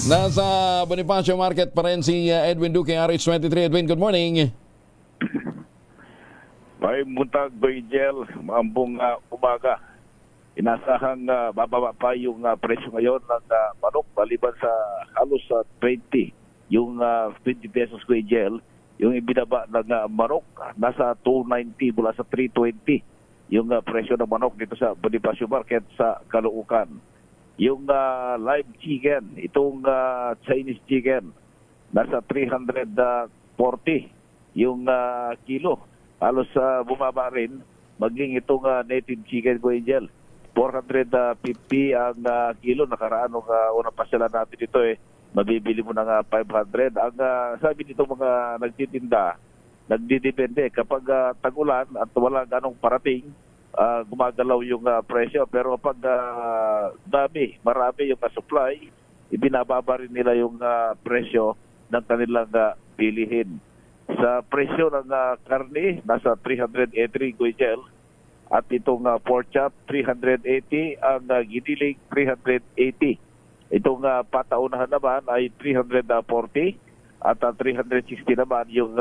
Nasa Bonifacio Market pa rin si Edwin Duque, RH23. Edwin, good morning. May muntag Gel, maambong umaga. Inasahang bababa pa yung presyo ngayon ng manok maliban sa halos 20. Yung 20 pesos Gel, yung ibinaba ng manok nasa 290 mula sa 320. Yung presyo ng manok dito sa Bonifacio Market sa Caloocan. Yung live chicken, itong Chinese chicken, nasa 340 yung kilo. Halos bumaba rin, maging itong native chicken ko Angel. 450 ang kilo. Nakaraan nung unang pasyalan natin ito mabibili mo ng 500. Ang sabi nito mga nagtitinda, nagdidepende. Kapag tag-ulan at wala ganong parating, gumagalaw yung presyo. Pero pag marami yung supply, ibinababa rin nila yung presyo ng kanilang bilihin. Sa presyo ng karne, nasa 383 Gel. At itong pork chop, 380. Ang giniling, 380. Itong pataunahan naman ay 340. At 360 naman yung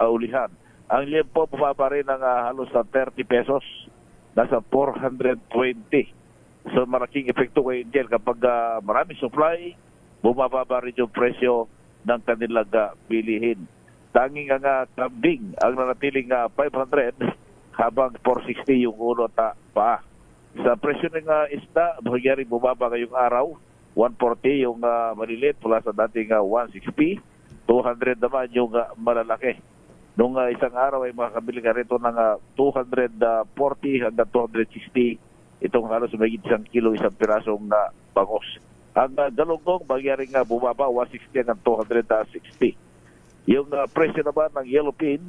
ulihan. Ang liempo bumaba rin ng halos 30 pesos. Nasa 420. So malaking epekto kay Angel kapag marami supply, bumababa rin yung presyo ng kanilang bilihin. Tanging ang kambing ang nanatiling 500 habang 460 yung ulo at paa. Sa presyo ng isda, bagyaring bumaba ngayong araw. 140 yung maliliit mula sa dating 160. 200 naman yung malalaki. Nung isang araw ay makakabili ka rito ng 240 hanggang 260. Itong halos may 1 kilo, 1 pirasong bangos. Ang galunggong, bagyaring bumaba, 160 hanggang 260. Yung presyo naman ng yellow pin,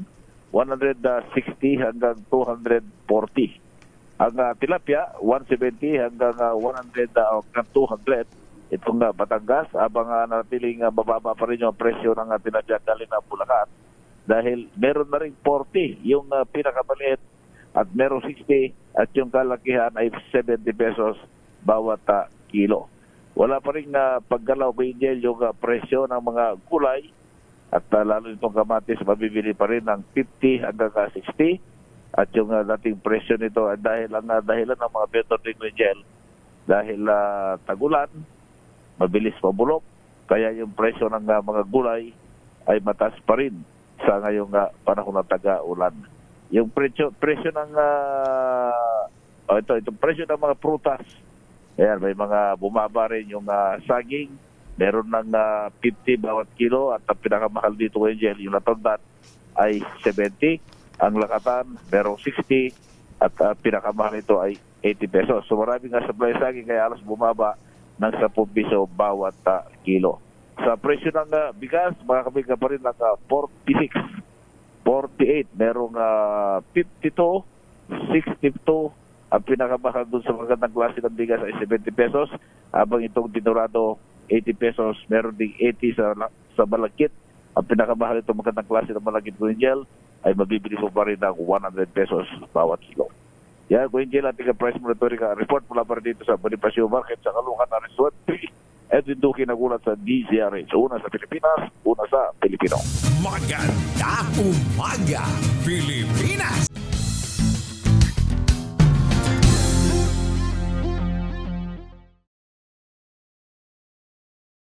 160 hanggang 240. Ang tilapia, 170 hanggang 100 hanggang 200. Itong Batangas, habang natiling mababa pa rin yung presyo ng tilapia galing na Bulacan. Dahil meron na rin 40 yung pinakamaliit at meron 60 at yung kalakihan ay 70 pesos bawat kilo. Wala pa rin paggalaw ba yung presyo ng mga gulay at lalo itong kamatis mabibili pa rin ng 50 hanggang 60 at yung dating presyo nito ay dahil ang dahilan ng mga vendor din gel dahil tagulan, mabilis mabulok, kaya yung presyo ng mga gulay ay mataas pa rin sa ngayong panahon ng taga-ulan. Yung presyo ng itong presyo ng mga prutas, ayan, may mga bumaba rin yung saging, meron ng 50 bawat kilo at ang pinakamahal dito Angel, yung natandan ay 70, ang lakatan merong 60 at pinakamahal nito ay 80 pesos. So maraming supply saging kaya alas bumaba ng 10 piso bawat kilo. Sa presyo ng bigas, makakabili ka pa rin ng 46, 48, merong 52, 62, ang pinakamahal dun sa magandang klase ng bigas ay 70 pesos, habang itong dinurado 80 pesos, meron ding 80 sa malagkit. Ang pinakamahal itong magandang klase ng malagkit Angel ay mabibili mo pa rin ng 100 pesos bawat kilo. Yan, Angel, ating price monitoring report mula pa rin dito sa Bonifacio Market sa Caloocan na Resort. Edwin Duque nagulat sa DZRH. Una sa Pilipinas, una sa Pilipino. Maganda umaga, Pilipinas!